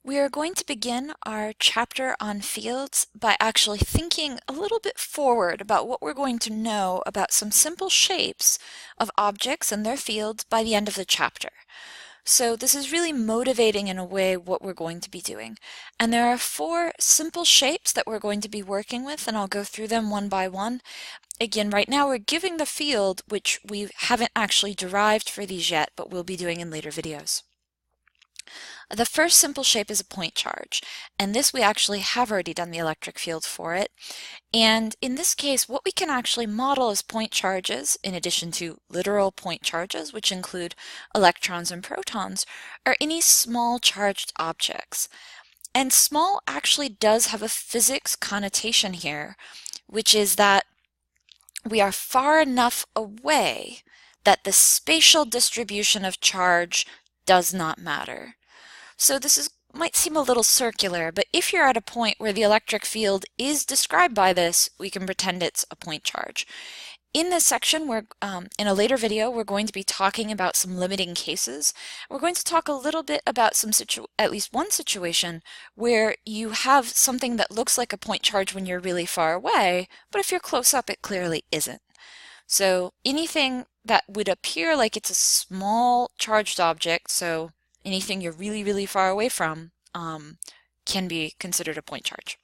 We are going to begin our chapter on fields by actually thinking a little bit forward about what we're going to know about some simple shapes of objects and their fields by the end of the chapter. So this is really motivating in a way what we're going to be doing. And there are four simple shapes that we're going to be working with, and I'll go through them one by one. Again, right now we're giving the field, which we haven't actually derived for these yet, but we'll be doing in later videos. The first simple shape is a point charge, and this we actually have already done the electric field for it. And in this case, what we can actually model as point charges, in addition to literal point charges, which include electrons and protons, are any small charged objects. And small actually does have a physics connotation here, which is that we are far enough away that the spatial distribution of charge does not matter. So might seem a little circular, but if you're at a point where the electric field is described by this, we can pretend it's a point charge. In this section, in a later video, we're going to be talking about some limiting cases. We're going to talk a little bit about at least one situation where you have something that looks like a point charge when you're really far away, but if you're close up, it clearly isn't. So anything that would appear like it's a small charged object, so anything you're really, really far away from, can be considered a point charge.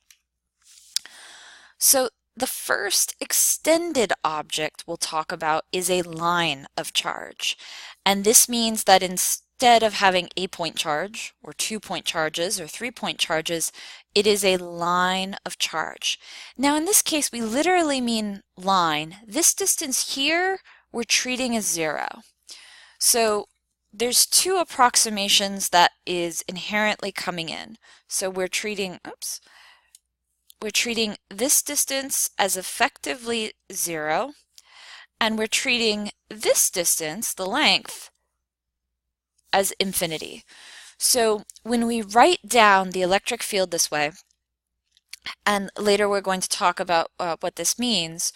So the first extended object we'll talk about is a line of charge. And this means that instead of having a point charge, or 2-point charges, or 3-point charges, it is a line of charge. Now in this case, we literally mean line. This distance here, we're treating as 0. So there's two approximations that is inherently coming in. So we're treating this distance as effectively 0, and we're treating this distance, the length, as infinity. So when we write down the electric field this way, and later we're going to talk about what this means,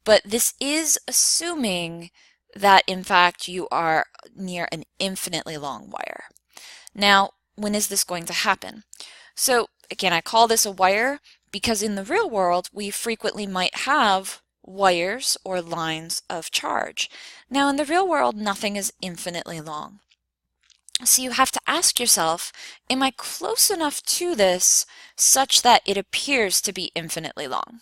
but this is assuming that in fact you are near an infinitely long wire. Now, when is this going to happen? So again, I call this a wire because in the real world we frequently might have wires or lines of charge. Now in the real world nothing is infinitely long. So you have to ask yourself, am I close enough to this such that it appears to be infinitely long?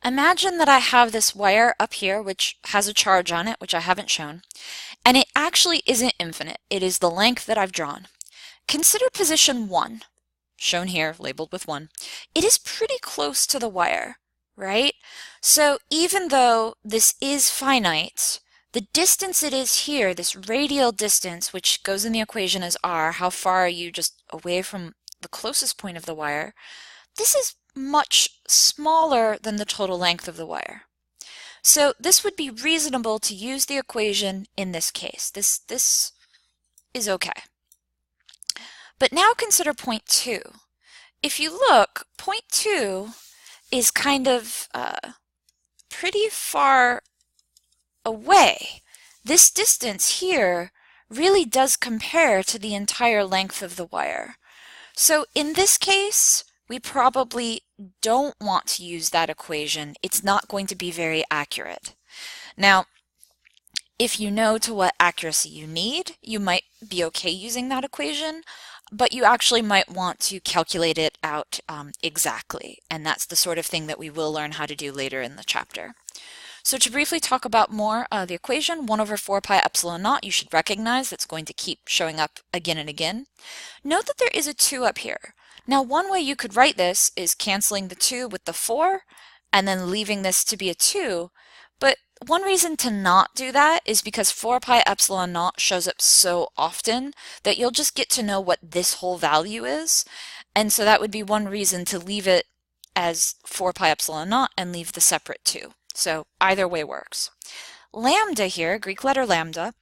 Imagine that I have this wire up here which has a charge on it, which I haven't shown, and it actually isn't infinite. It is the length that I've drawn. Consider position 1, shown here, labeled with 1. It is pretty close to the wire, right? So even though this is finite, the distance it is here, this radial distance, which goes in the equation as r, how far are you just away from the closest point of the wire, this is much smaller than the total length of the wire. So this would be reasonable to use the equation in this case. This is okay. But now consider point 2. If you look, point 2 is kind of pretty far away. This distance here really does compare to the entire length of the wire. So in this case, we probably don't want to use that equation. It's not going to be very accurate. Now, if you know to what accuracy you need, you might be okay using that equation, but you actually might want to calculate it out exactly, and that's the sort of thing that we will learn how to do later in the chapter. So to briefly talk about more the equation, 1 over 4 pi epsilon naught, you should recognize that's going to keep showing up again and again. Note that there is a 2 up here. Now one way you could write this is canceling the 2 with the 4 and then leaving this to be a 2, but one reason to not do that is because 4 pi epsilon naught shows up so often that you'll just get to know what this whole value is, and so that would be one reason to leave it as 4 pi epsilon naught and leave the separate 2. So either way works. Lambda here, Greek letter lambda,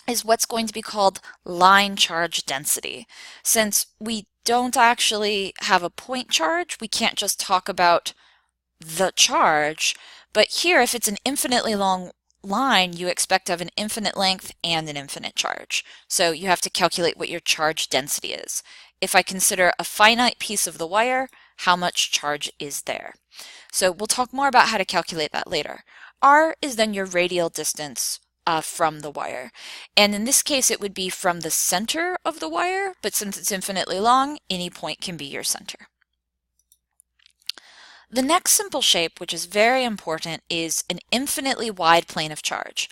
is what's going to be called line charge density. Since we don't actually have a point charge, we can't just talk about the charge, but here if it's an infinitely long line, you expect to have an infinite length and an infinite charge. So you have to calculate what your charge density is. if I consider a finite piece of the wire, how much charge is there? So we'll talk more about how to calculate that later. R is then your radial distance from the wire. And in this case, it would be from the center of the wire, but since it's infinitely long, any point can be your center. The next simple shape, which is very important, is an infinitely wide plane of charge.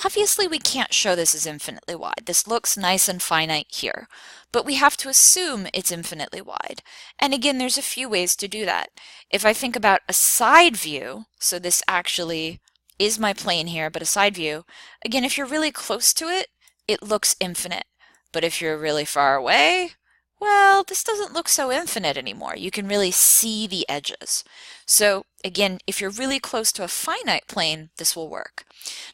Obviously, we can't show this as infinitely wide. This looks nice and finite here, but we have to assume it's infinitely wide. And again, there's a few ways to do that. If I think about a side view, so this actually is my plane here, but a side view, again, if you're really close to it, it looks infinite. But if you're really far away, well, this doesn't look so infinite anymore. You can really see the edges. So again, if you're really close to a finite plane, this will work.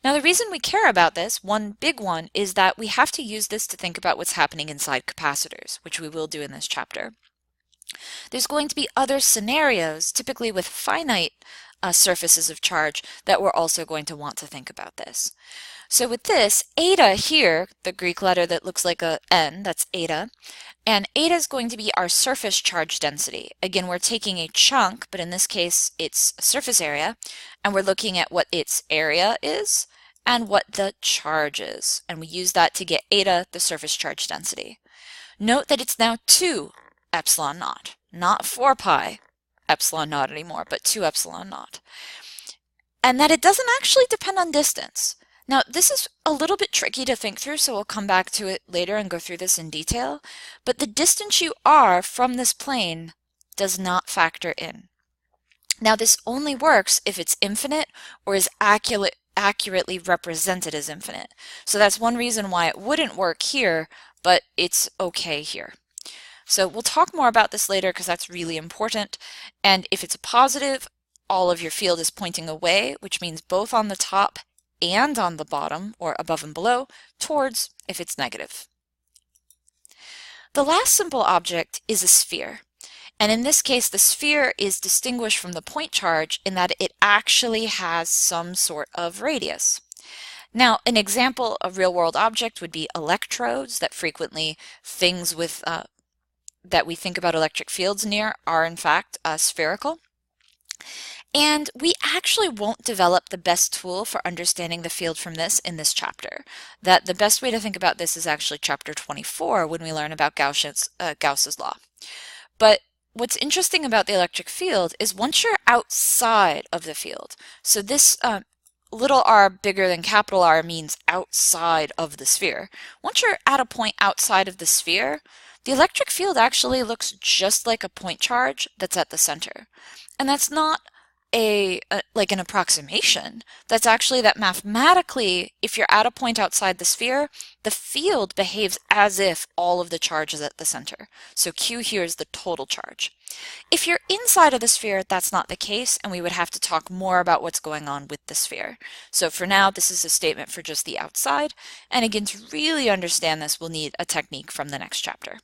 Now, the reason we care about this, one big one, is that we have to use this to think about what's happening inside capacitors, which we will do in this chapter. There's going to be other scenarios, typically with finite surfaces of charge, that we're also going to want to think about this. So with this, eta here, the Greek letter that looks like a N, that's eta, and eta is going to be our surface charge density. Again, we're taking a chunk, but in this case, it's a surface area, and we're looking at what its area is and what the charge is. And we use that to get eta, the surface charge density. Note that it's now 2 epsilon naught, not 4 pi epsilon naught anymore, but 2 epsilon naught. And that it doesn't actually depend on distance. Now, this is a little bit tricky to think through, so we'll come back to it later and go through this in detail. But the distance you are from this plane does not factor in. Now, this only works if it's infinite or is accurately represented as infinite. So that's one reason why it wouldn't work here, but it's okay here. So we'll talk more about this later because that's really important. And if it's a positive, all of your field is pointing away, which means both on the top and on the bottom, or above and below, towards if it's negative. The last simple object is a sphere. And in this case, the sphere is distinguished from the point charge in that it actually has some sort of radius. Now, an example of real-world object would be electrodes, that frequently things with that we think about electric fields near are in fact spherical. And we actually won't develop the best tool for understanding the field from this in this chapter. That the best way to think about this is actually chapter 24 when we learn about Gauss's law. But what's interesting about the electric field is once you're outside of the field, so this little r bigger than capital R means outside of the sphere. Once you're at a point outside of the sphere, the electric field actually looks just like a point charge that's at the center. And that's not like an approximation. That's actually that mathematically, if you're at a point outside the sphere, the field behaves as if all of the charge is at the center. So Q here is the total charge. If you're inside of the sphere, that's not the case, and we would have to talk more about what's going on with the sphere. So for now, this is a statement for just the outside, and again, to really understand this, we'll need a technique from the next chapter.